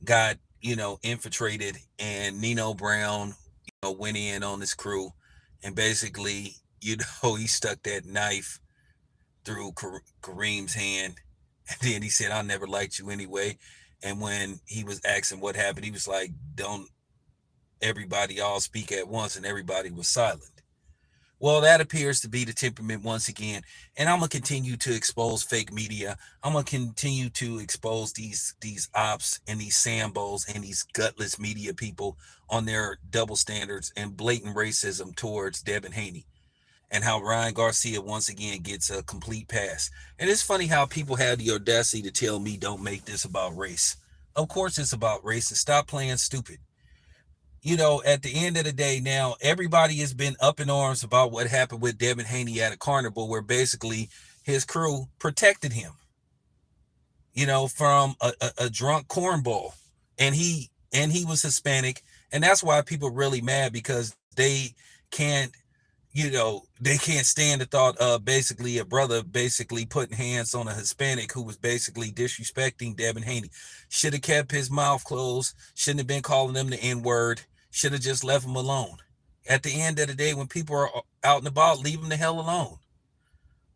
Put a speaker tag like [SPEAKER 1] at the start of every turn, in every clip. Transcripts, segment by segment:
[SPEAKER 1] got, infiltrated, and Nino Brown, went in on this crew, and basically, he stuck that knife through Kareem's hand, and then he said, "I never liked you anyway." And when he was asking what happened, he was like, "Don't everybody all speak at once," and everybody was silent. Well, that appears to be the temperament once again. And I'm gonna continue to expose fake media. I'm gonna continue to expose these ops and these Sambos and these gutless media people on their double standards and blatant racism towards Devin Haney, and how Ryan Garcia once again gets a complete pass. And it's funny how people have the audacity to tell me don't make this about race. Of course it's about race, and stop playing stupid. At the end of the day, now everybody has been up in arms about what happened with Devin Haney at a carnival, where basically his crew protected him, from a drunk cornball, and he was Hispanic, and that's why people really mad, because can't, they can't stand the thought of basically a brother basically putting hands on a Hispanic who was basically disrespecting Devin Haney. Should have kept his mouth closed. Shouldn't have been calling them the N-word. Should have just left him alone. At the end of the day, when people are out and about, leave them the hell alone.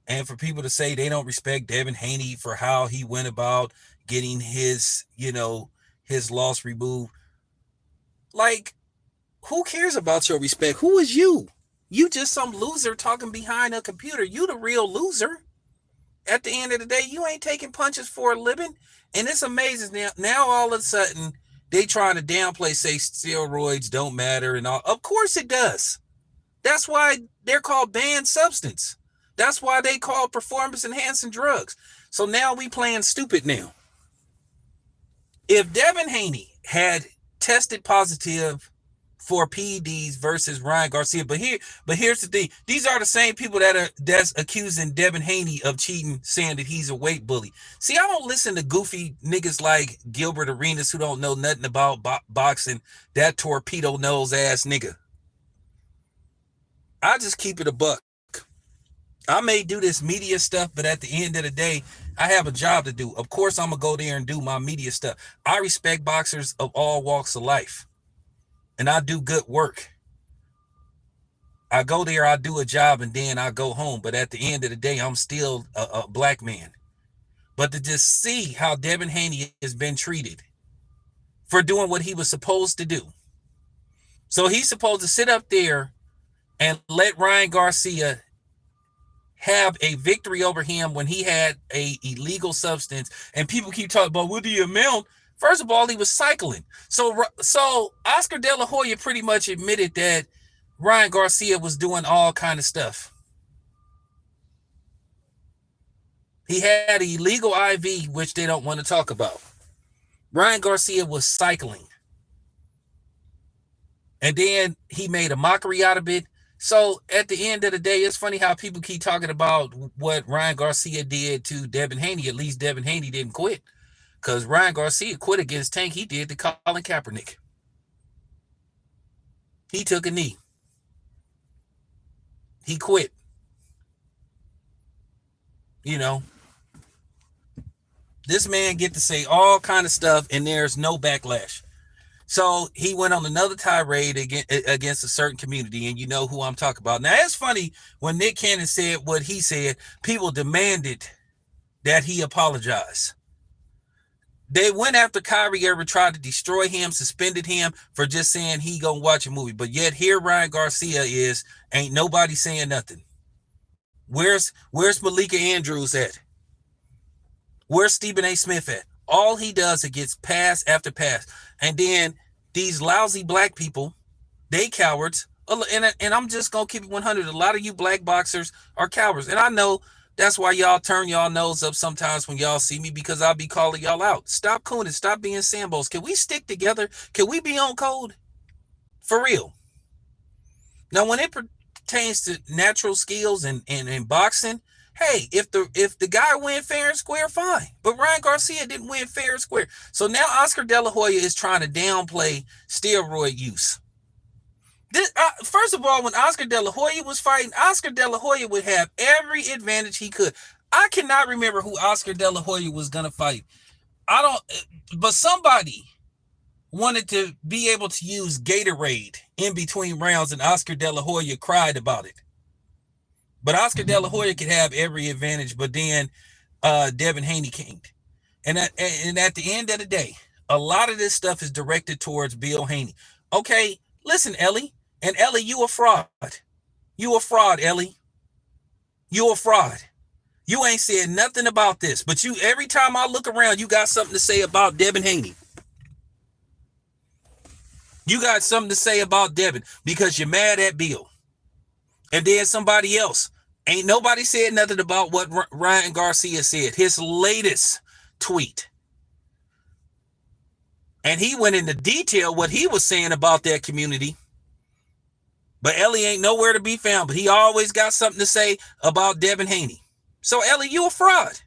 [SPEAKER 1] And for people to say they don't respect Devin Haney for how he went about getting his loss removed, like, who cares about your respect? Who is you? You just some loser talking behind a computer. You the real loser. At the end of the day, you ain't taking punches for a living. And it's amazing now all of a sudden they trying to downplay, say steroids don't matter and all. Of course it does. That's why they're called banned substance. That's why they call performance enhancing drugs. So now we playing stupid now. If Devin Haney had tested positive for PEDs versus Ryan Garcia, but here's the thing: these are the same people that's accusing Devin Haney of cheating, saying that he's a weight bully. See, I don't listen to goofy niggas like Gilbert Arenas who don't know nothing about boxing. That torpedo nose ass nigga. I just keep it a buck. I may do this media stuff, but at the end of the day, I have a job to do. Of course, I'm gonna go there and do my media stuff. I respect boxers of all walks of life, and I do good work. I go there, I do a job, and then I go home. But at the end of the day, I'm still a black man. But to just see how Devin Haney has been treated for doing what he was supposed to do. So he's supposed to sit up there and let Ryan Garcia have a victory over him when he had a illegal substance. And people keep talking about what the amount. First of all, he was cycling. So Oscar De La Hoya pretty much admitted that Ryan Garcia was doing all kind of stuff. He had an illegal IV, which they don't want to talk about. Ryan Garcia was cycling. And then he made a mockery out of it. So at the end of the day, it's funny how people keep talking about what Ryan Garcia did to Devin Haney. At least Devin Haney didn't quit, because Ryan Garcia quit against Tank. He did to Colin Kaepernick. He took a knee. He quit. This man get to say all kind of stuff, and there's no backlash. So he went on another tirade against a certain community, and you know who I'm talking about. Now, it's funny, when Nick Cannon said what he said, people demanded that he apologize. They went after Kyrie Irving, tried to destroy him, suspended him for just saying he gonna watch a movie. But yet here Ryan Garcia is, ain't nobody saying nothing. Where's Malika Andrews at? Where's Stephen A. Smith at? All he does is gets pass after pass. And then these lousy black people, they cowards. And I'm just going to keep it 100. A lot of you black boxers are cowards. And I know that's why y'all turn y'all nose up sometimes when y'all see me, because I'll be calling y'all out. Stop cooning. Stop being Sambos. Can we stick together? Can we be on code? For real. Now, when it pertains to natural skills and boxing, hey, if the guy win fair and square, fine. But Ryan Garcia didn't win fair and square. So now Oscar De La Hoya is trying to downplay steroid use. First of all, when Oscar De La Hoya was fighting, Oscar De La Hoya would have every advantage he could. I cannot remember who Oscar De La Hoya was going to fight. I don't, but somebody wanted to be able to use Gatorade in between rounds, and Oscar De La Hoya cried about it. But Oscar De La Hoya could have every advantage, but then Devin Haney can't. And at the end of the day, a lot of this stuff is directed towards Bill Haney. Okay, listen, Ellie. And Ellie, you a fraud. You a fraud, Ellie. You a fraud. You ain't said nothing about this, but you, every time I look around, you got something to say about Devin Haney. You got something to say about Devin because you're mad at Bill. And then somebody else. Ain't nobody said nothing about what Ryan Garcia said, his latest tweet. And he went into detail what he was saying about that community. But Ellie ain't nowhere to be found, but he always got something to say about Devin Haney. So Ellie, you a fraud.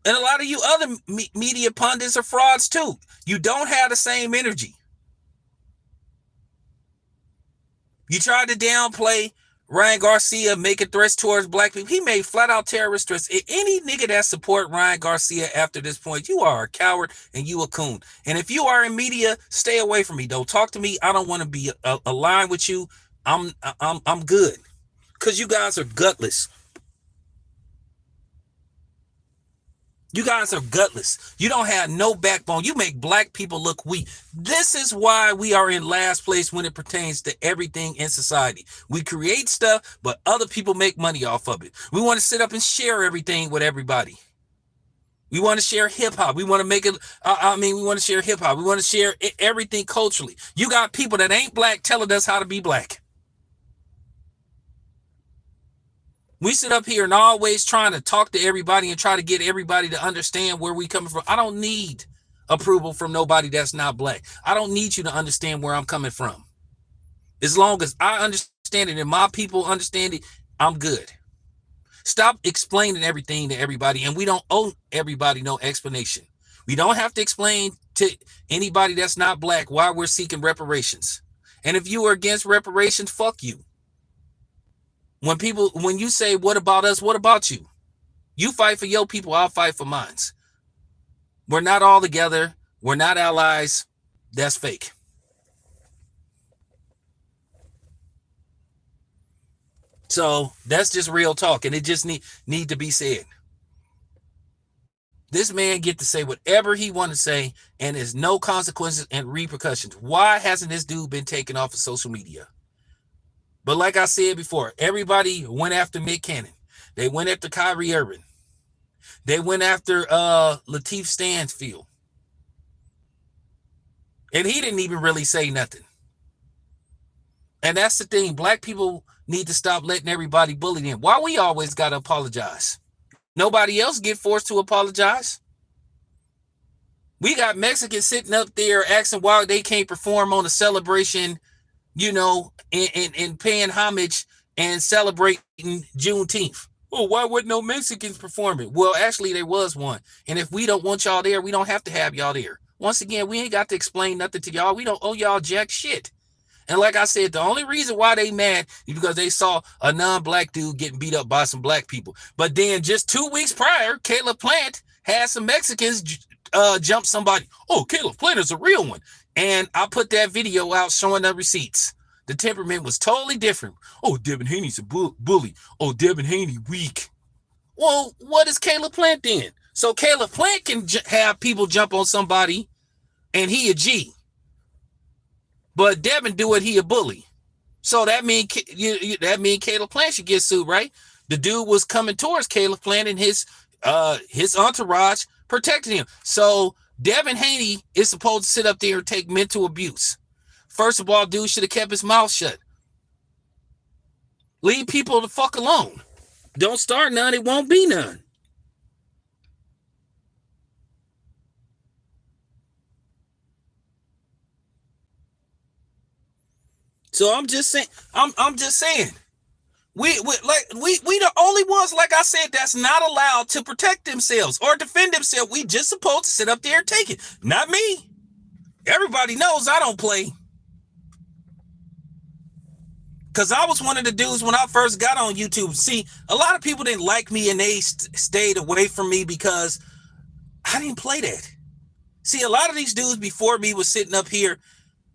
[SPEAKER 1] And a lot of you other media pundits are frauds too. You don't have the same energy. You tried to downplay Ryan Garcia making threats towards black people. He made flat out terrorist threats. Any nigga that support Ryan Garcia after this point, you are a coward and you a coon. And if you are in media, stay away from me. Don't talk to me. I don't want to be aligned with you. I'm good. Because you guys are gutless. You guys are gutless. You don't have no backbone. You make black people look weak. This is why we are in last place when it pertains to everything in society. We create stuff, but other people make money off of it. We want to sit up and share everything with everybody. We want to share hip hop. We want to make it, we want to share hip hop. We want to share everything culturally. You got people that ain't black telling us how to be black. We sit up here and always trying to talk to everybody and try to get everybody to understand where we coming from. I don't need approval from nobody that's not black. I don't need you to understand where I'm coming from. As long as I understand it and my people understand it, I'm good. Stop explaining everything to everybody, and we don't owe everybody no explanation. We don't have to explain to anybody that's not black why we're seeking reparations. And if you are against reparations, fuck you. When you say, what about us? What about you? You fight for your people. I'll fight for mine. We're not all together. We're not allies. That's fake. So that's just real talk. And it just need to be said. This man get to say whatever he want to say, and there's no consequences and repercussions. Why hasn't this dude been taken off of social media? But like I said before, everybody went after Nick Cannon. They went after Kyrie Irving. They went after Lateef Stanfield. And he didn't even really say nothing. And that's the thing. Black people need to stop letting everybody bully them. Why we always got to apologize? Nobody else get forced to apologize. We got Mexicans sitting up there asking why they can't perform on a celebration, you know, and paying homage and celebrating Juneteenth. Oh, why wouldn't no Mexicans perform it? Well, actually, there was one. And if we don't want y'all there, we don't have to have y'all there. Once again, we ain't got to explain nothing to y'all. We don't owe y'all jack shit. And like I said, the only reason why they mad is because they saw a non-black dude getting beat up by some black people. But then just 2 weeks prior, Caleb Plant had some Mexicans jump somebody. Oh, Caleb Plant is a real one. And I put that video out showing the receipts. The temperament was totally different. Oh, Devin Haney's a bully. Oh, Devin Haney weak. Well, what is Caleb Plant then? So Caleb Plant can have people jump on somebody and he a G. But Devin do it, he a bully. So that mean Caleb Plant should get sued, right? The dude was coming towards Caleb Plant and his entourage protected him. So Devin Haney is supposed to sit up there and take mental abuse. First of all, dude should have kept his mouth shut. Leave people the fuck alone. Don't start none, it won't be none. So I'm just saying, we the only ones, like I said, that's not allowed to protect themselves or defend themselves. We just supposed to sit up there and take it. Not me. Everybody knows I don't play. Because I was one of the dudes when I first got on YouTube. See, a lot of people didn't like me and they stayed away from me because I didn't play that. See, a lot of these dudes before me was sitting up here,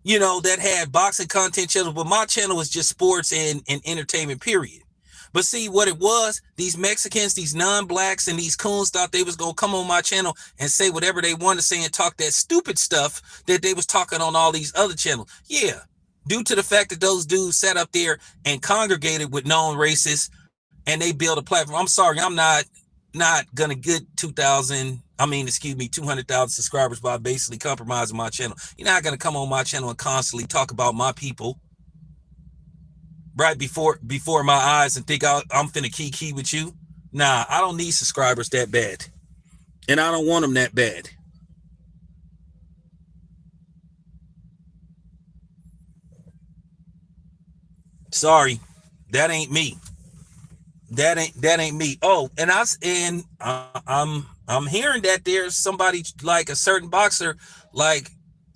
[SPEAKER 1] you know, that had boxing content channels, but my channel was just sports and entertainment, period. But see what it was, these Mexicans, these non-blacks, and these coons thought they was gonna come on my channel and say whatever they wanted to say and talk that stupid stuff that they was talking on all these other channels. Yeah, due to the fact that those dudes sat up there and congregated with known racists and they build a platform. I'm sorry, I'm not gonna get 200,000 subscribers by basically compromising my channel. You're not gonna come on my channel and constantly talk about my people right before my eyes and think I'm finna key with you. Nah, I don't need subscribers that bad, and I don't want them that bad. Sorry, that ain't me. That ain't me. Oh, and I'm hearing that there's somebody like a certain boxer, like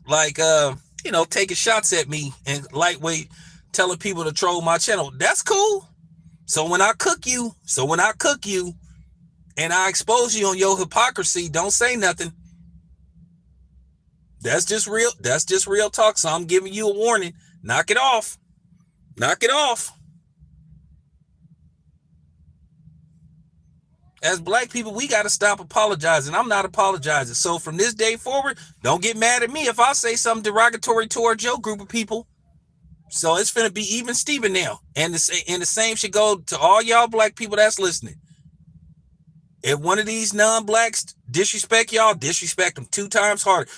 [SPEAKER 1] you know, taking shots at me and lightweight telling people to troll my channel. That's cool. So when I cook you and I expose you on your hypocrisy, don't say nothing. That's just real talk. So I'm giving you a warning. Knock it off. Knock it off. As black people, we got to stop apologizing. I'm not apologizing. So from this day forward, don't get mad at me if I say something derogatory towards your group of people. So it's finna be even Steven now. And the same should go to all y'all black people that's listening. If one of these non-blacks disrespect y'all, disrespect them 2 times harder.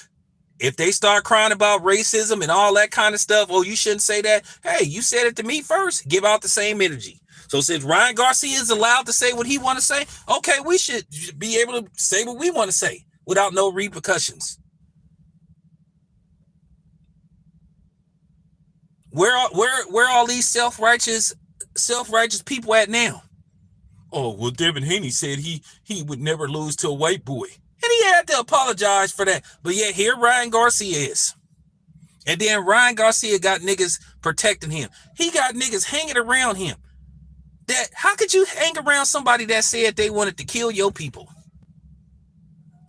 [SPEAKER 1] If they start crying about racism and all that kind of stuff, oh, you shouldn't say that. Hey, you said it to me first. Give out the same energy. So since Ryan Garcia is allowed to say what he want to say, okay, we should be able to say what we want to say without no repercussions. Where all these self-righteous people at now? Oh, well, Devin Haney said he would never lose to a white boy. And he had to apologize for that. But yet here Ryan Garcia is. And then Ryan Garcia got niggas protecting him. He got niggas hanging around him. That how could you hang around somebody that said they wanted to kill your people?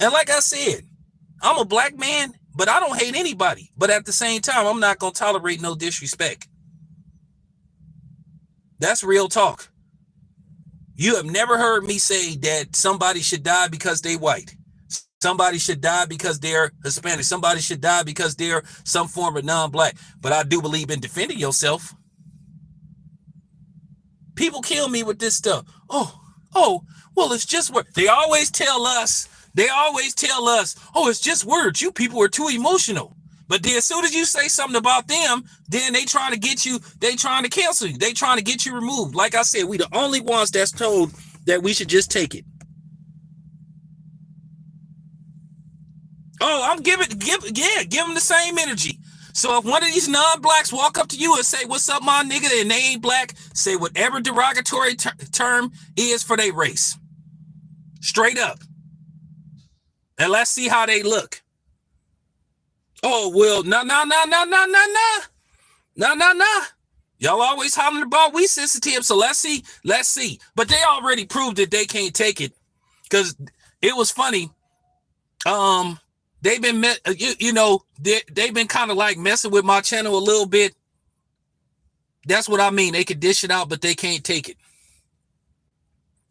[SPEAKER 1] And like I said, I'm a black man, but I don't hate anybody. But at the same time, I'm not going to tolerate no disrespect. That's real talk. You have never heard me say that somebody should die because they white. Somebody should die because they're Hispanic. Somebody should die because they're some form of non-black. But I do believe in defending yourself. People kill me with this stuff. Oh, well, it's just words. They always tell us, oh, it's just words. You people are too emotional. But then as soon as you say something about them, then they trying to get you, they trying to cancel you. They trying to get you removed. Like I said, we the only ones that's told that we should just take it. Oh, give them the same energy. So if one of these non-blacks walk up to you and say, what's up, my nigga, and they ain't black, say whatever derogatory term is for their race. Straight up. And let's see how they look. Oh, well, nah. Y'all always hollering about we sensitive, so let's see. But they already proved that they can't take it. Because it was funny. They've been, they've been kind of like messing with my channel a little bit. That's what I mean. They can dish it out, but they can't take it.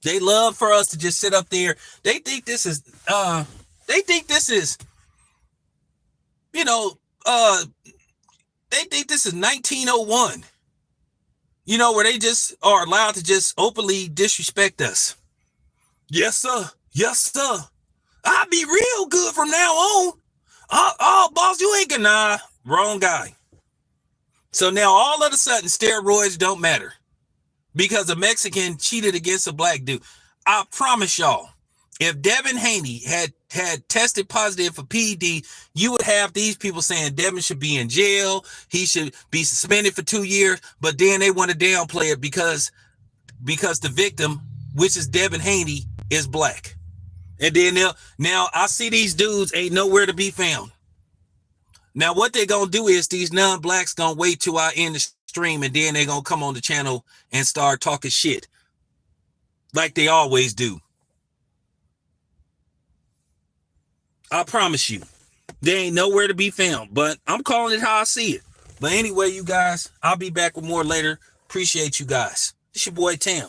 [SPEAKER 1] They love for us to just sit up there. They think this is, they think this is 1901. Where they just are allowed to just openly disrespect us. Yes, sir. I'll be real good from now on. Oh, boss, you ain't gonna. Nah, wrong guy. So now all of a sudden, steroids don't matter because a Mexican cheated against a black dude. I promise y'all, if Devin Haney had tested positive for PED, you would have these people saying Devin should be in jail. He should be suspended for 2 years. But then they want to downplay it because the victim, which is Devin Haney, is black. And then now I see these dudes ain't nowhere to be found. Now what they're gonna do is these non-blacks gonna wait till I end the stream and then they're gonna come on the channel and start talking shit like they always do. I promise you, they ain't nowhere to be found. But I'm calling it how I see it. But anyway, you guys, I'll be back with more later. Appreciate you guys. It's your boy Tam.